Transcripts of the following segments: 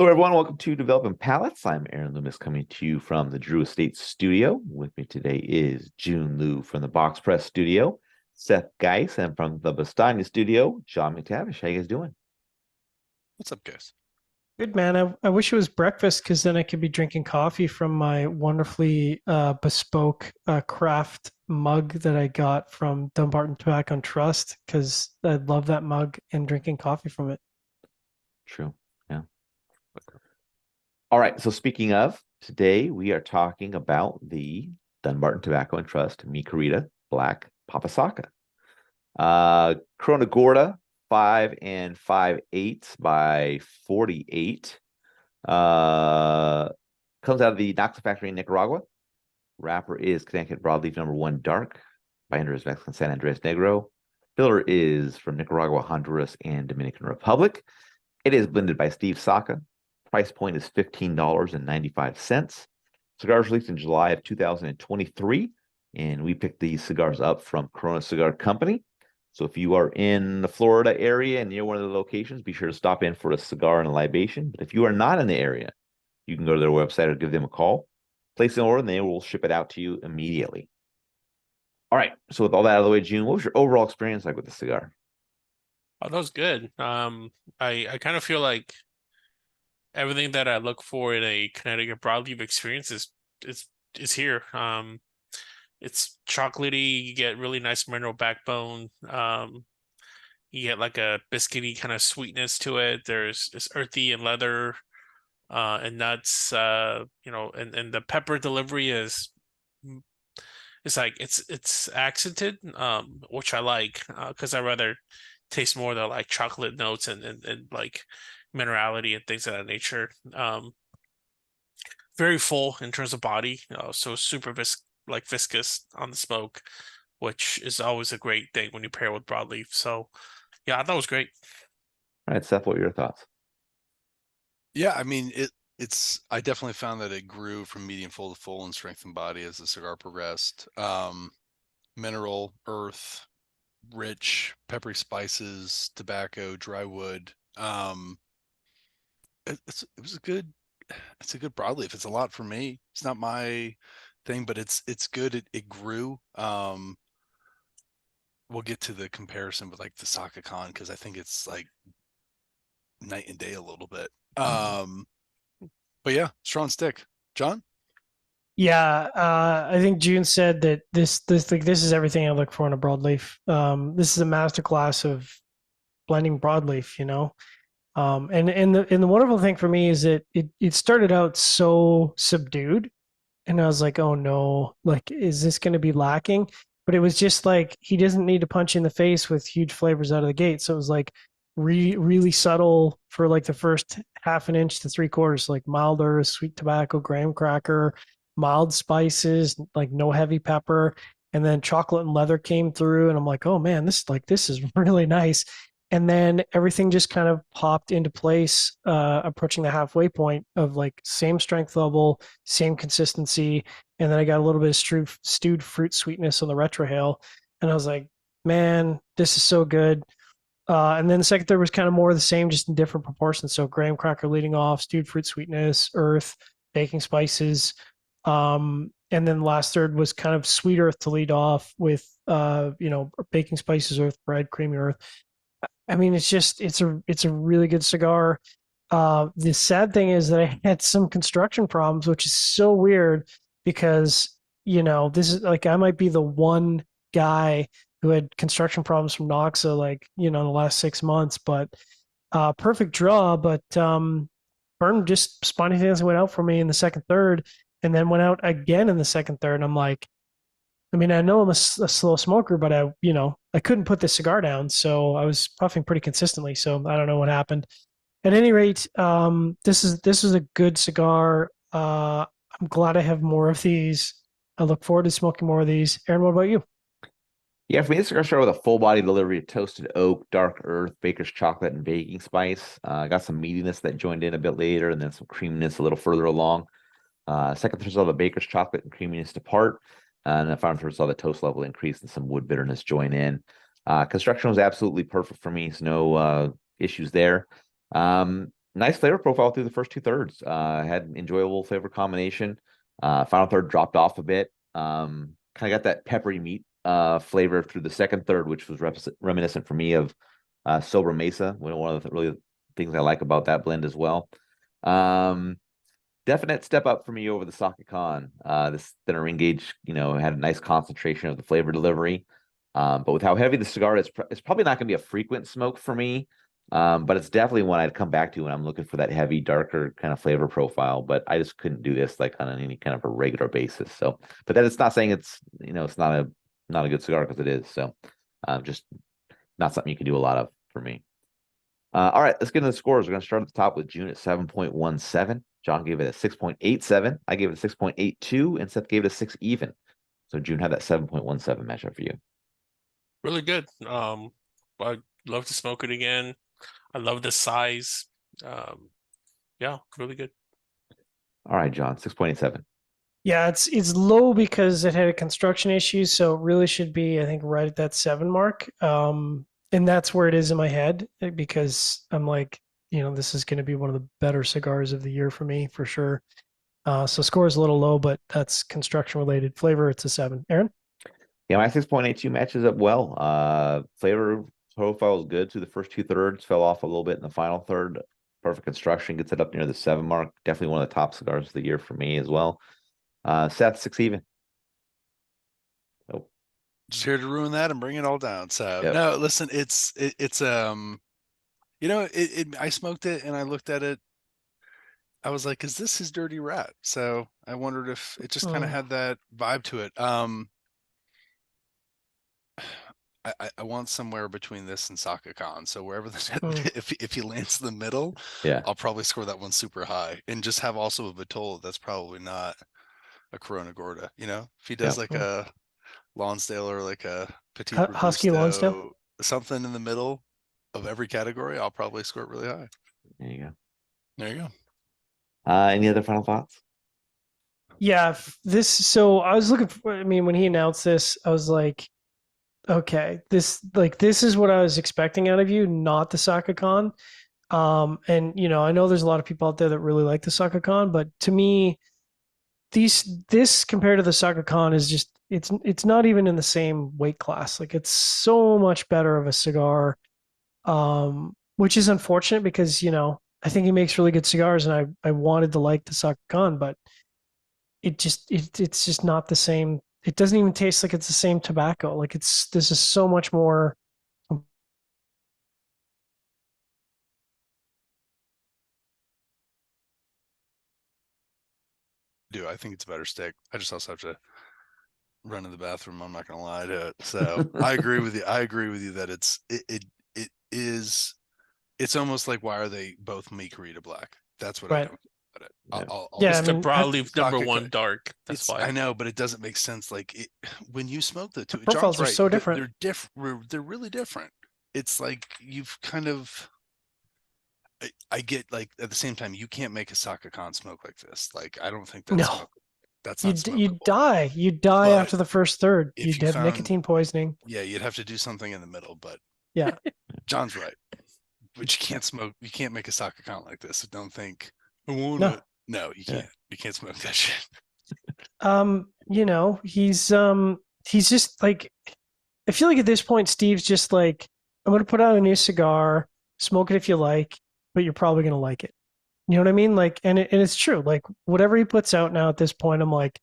Hello, everyone. Welcome to Developing Palettes. I'm Aaron Loomis coming to you from the Drew Estate Studio. With me today is Jiunn Liu from the Box Press Studio, Seth Geis, and from the Bastania Studio, John McTavish. How you guys doing? What's up, guys? Good man. I wish it was breakfast because then I could be drinking coffee from my wonderfully bespoke craft mug that I got from Dunbarton Tobacco and Trust because I love that mug and drinking coffee from it. True. Yeah. All right. So speaking of, today we are talking about the Dunbarton Tobacco and Trust Querida Black PapaSaka. Corona Gorda, 5 5/8 by 48. Comes out of the Knox factory in Nicaragua. Wrapper is Connecticut Broadleaf #1 Dark. Binder is Mexican San Andres Negro. Filler is from Nicaragua, Honduras, and Dominican Republic. It is blended by Steve Saka. Price point is $15.95. Cigars released in July of 2023, and we picked these cigars up from Corona Cigar Company. So if you are in the Florida area and near one of the locations, be sure to stop in for a cigar and a libation. But if you are not in the area, you can go to their website or give them a call, place an order, and they will ship it out to you immediately. All right. So with all that out of the way, Jiunn, what was your overall experience like with the cigar? Oh, that was good. I kind of feel like everything that I look for in a Connecticut broadleaf experience is here. It's chocolatey. You get really nice mineral backbone. You get like a biscuity kind of sweetness to it. It's earthy and leather, and nuts. And the pepper delivery is it's like it's accented, which I like, because I rather taste more of the like chocolate notes and like minerality and things of that nature. Very full in terms of body, so super viscous on the smoke, which is always a great thing when you pair with broadleaf. So yeah, I thought it was great. All right, Seth, what were your thoughts? Yeah, I mean it's I definitely found that it grew from medium full to full in strength and body as the cigar progressed. Mineral, earth, rich, peppery spices, tobacco, dry wood. It was a good it's a good broadleaf. It's a lot for me. It's not my thing, but it's good. It grew. We'll get to the comparison with like the Saka Khan because I think it's like night and day a little bit. But yeah, strong stick. John? Yeah, I think June said that this is everything I look for in a broadleaf. This is a masterclass of blending broadleaf, you know. And the wonderful thing for me is that it started out so subdued, and I was like, oh no, like is this going to be lacking? But it was just like he doesn't need to punch in the face with huge flavors out of the gate. So it was like really subtle for like the first half an inch to three quarters, like milder, sweet tobacco, graham cracker, mild spices, like no heavy pepper. And then chocolate and leather came through, and I'm like, oh man, this is really nice. And then everything just kind of popped into place, approaching the halfway point of like same strength level, same consistency, and then I got a little bit of stewed fruit sweetness on the retrohale, and I was like, man, this is so good. And then the second third was kind of more of the same, just in different proportions. So graham cracker leading off, stewed fruit sweetness, earth, baking spices, and then the last third was kind of sweet earth to lead off with, baking spices, earth, bread, creamy earth. I mean, it's a really good cigar. The sad thing is that I had some construction problems, which is so weird because this is like I might be the one guy who had construction problems from Noxa, like in the last 6 months. But perfect draw, but Burn just spontaneously went out for me in the second third, and then went out again in the second third. And I'm like, I mean, I know I'm a slow smoker, but I couldn't put the cigar down, so I was puffing pretty consistently. So I don't know what happened. At any rate, this is a good cigar. I'm glad I have more of these. I look forward to smoking more of these. Aaron, what about you? Yeah, for me, this cigar started with a full body delivery of toasted oak, dark earth, baker's chocolate, and baking spice. Got some meatiness that joined in a bit later, and then some creaminess a little further along. Second third saw the baker's chocolate and creaminess depart. And the final third saw the toast level increase and some wood bitterness join in. Construction was absolutely perfect for me. So no issues there. nice flavor profile through the first 2/3. Had an enjoyable flavor combination. Final third dropped off a bit. Kind of got that peppery meat flavor through the second third, which was reminiscent for me of Sober Mesa. One of the really things I like about that blend as well. Definite step up for me over the Saka Khan. This thinner ring gauge, had a nice concentration of the flavor delivery. But with how heavy the cigar is, it's probably not going to be a frequent smoke for me. But it's definitely one I'd come back to when I'm looking for that heavy, darker kind of flavor profile. But I just couldn't do this like on any kind of a regular basis. So, but that it's not saying it's it's not a good cigar, because it is. So, just not something you can do a lot of for me. All right, let's get into the scores. We're going to start at the top with Jiunn at 7.17. John gave it a 6.87. I gave it a 6.82, and Seth gave it a 6 even. So Jiunn had that 7.17 matchup for you. Really good. I'd love to smoke it again. I love the size. Yeah, really good. All right, John, 6.87. Yeah, it's low because it had a construction issue, so it really should be, I think, right at that 7 mark. And that's where it is in my head, because I'm like, this is going to be one of the better cigars of the year for me, for sure. So score is a little low, but that's construction related. Flavor, it's a 7. Aaron? Yeah, my 6.82 matches up well. Flavor profile is good through the first 2/3. Fell off a little bit in the final third. Perfect construction gets it up near the 7 mark. Definitely one of the top cigars of the year for me as well. Seth, 6 even. Oh, Just here to ruin that and bring it all down. So Yep. no, listen, it's I smoked it and I looked at it. I was like, is this his dirty rat? So I wondered if it just kind of had that vibe to it. I want somewhere between this and Saka Khan. So wherever if he lands in the middle, Yeah. I'll probably score that one super high and just have also a Vitola that's probably not a Corona Gorda. If he does like a Lonsdale or like a Petit Husky Lonsdale, Robusto, something in the middle of every category, I'll probably score it really high. There you go. There you go. Any other final thoughts? Yeah, so I was looking for, when he announced this, I was like, okay, this is what I was expecting out of you, not the Saka Khan. And I know there's a lot of people out there that really like the Saka Khan, but to me, this compared to the Saka Khan is just, it's not even in the same weight class. Like, it's so much better of a cigar, which is unfortunate because I think he makes really good cigars, and I wanted to like the Saka Khan, but it's just not the same. It doesn't even taste like it's the same tobacco. Like, this is so much more. I think it's a better stick. I just also have to run to the bathroom. I'm not gonna lie to it. So I agree with you. I agree with you that it's almost like, why are they both me Querida black? That's what I Right. don't get it. Yeah. I'll Yeah, It's the broadleaf Saka number 1 dark. That's why. I know, but it doesn't make sense. Like, when you smoke the two, profiles John's are right. so different. They're different. They're really different. It's like you've kind of. I get, like, at the same time, you can't make a Saka Khan smoke like this. Like, I don't think that's No. that's not You smokable. die. You die But after the first third. if You'd you have found- nicotine poisoning. Yeah, you'd have to do something in the middle, but Yeah. John's right. But you can't smoke. You can't make a Saka Khan like this. So don't think. I want No. it. No, you can't. You can't smoke that shit. He's just like, I feel like at this point, Steve's just like, I'm going to put out a new cigar, smoke it if you like, but you're probably going to like it. You know what I mean? Like, and it's true. Like, whatever he puts out now at this point, I'm like,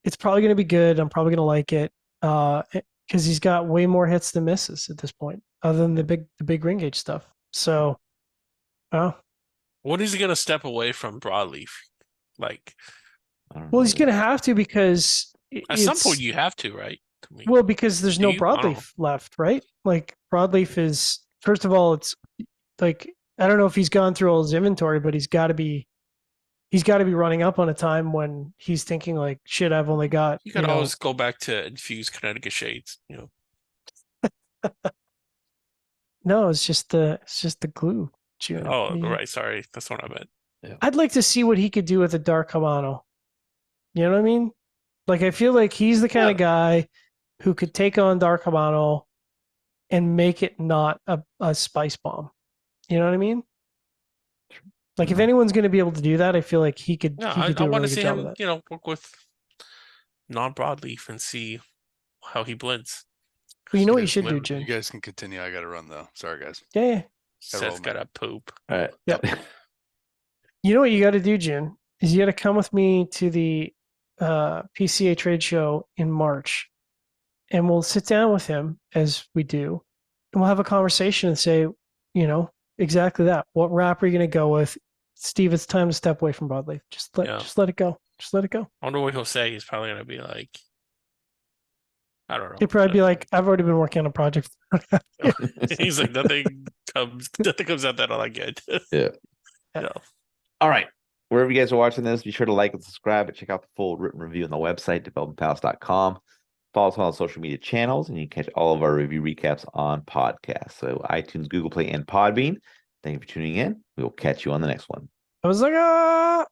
it's probably going to be good. I'm probably going to like it. Because he's got way more hits than misses at this point, other than the big ring gauge stuff. So, When is he gonna step away from broadleaf? Like, well, he's going to have to, because at some point you have to, right? Well, because there's no I don't know. broadleaf left, right? Like, broadleaf is, first of all, it's like, I don't know if he's gone through all his inventory, but he's got to be running up on a time when he's thinking like, shit, I've only got. You could always go back to infused Connecticut shades, No, it's just the glue. Jiunn. Oh, right. Sorry, that's what I meant. Yeah. I'd like to see what he could do with a dark Habano. You know what I mean? Like, I feel like he's the kind of guy who could take on dark Habano and make it not a spice bomb. You know what I mean? Like if Mhm. anyone's going to be able to do that, I feel like he could. Yeah, he could I do a want really to good see job of him, that. work with non-broadleaf and see how he blends. Well, you know what you guys should do, You Jiunn. guys can continue. I got to run though. Sorry, guys. Yeah, yeah. Seth's man. gotta poop. All right. Yep. You know what you got to do, Jiunn, is you got to come with me to the PCA trade show in March, and we'll sit down with him as we do, and we'll have a conversation and say, exactly that. What wrap are you going to go with, Steve? It's time to step away from broadleaf. Just let it go. Just let it go. I wonder what he'll say. He's probably gonna be like, I don't know. He'd probably be like, "I've already been working on a project." He's like, nothing comes out that all that good. Yeah. Yeah. All right. Wherever you guys are watching this, be sure to like and subscribe and check out the full written review on the website, developmentpalace.com. Follow us on all social media channels, and you can catch all of our review recaps on podcasts. So iTunes, Google Play, and Podbean. Thank you for tuning in. We will catch you on the next one. I was like, ah.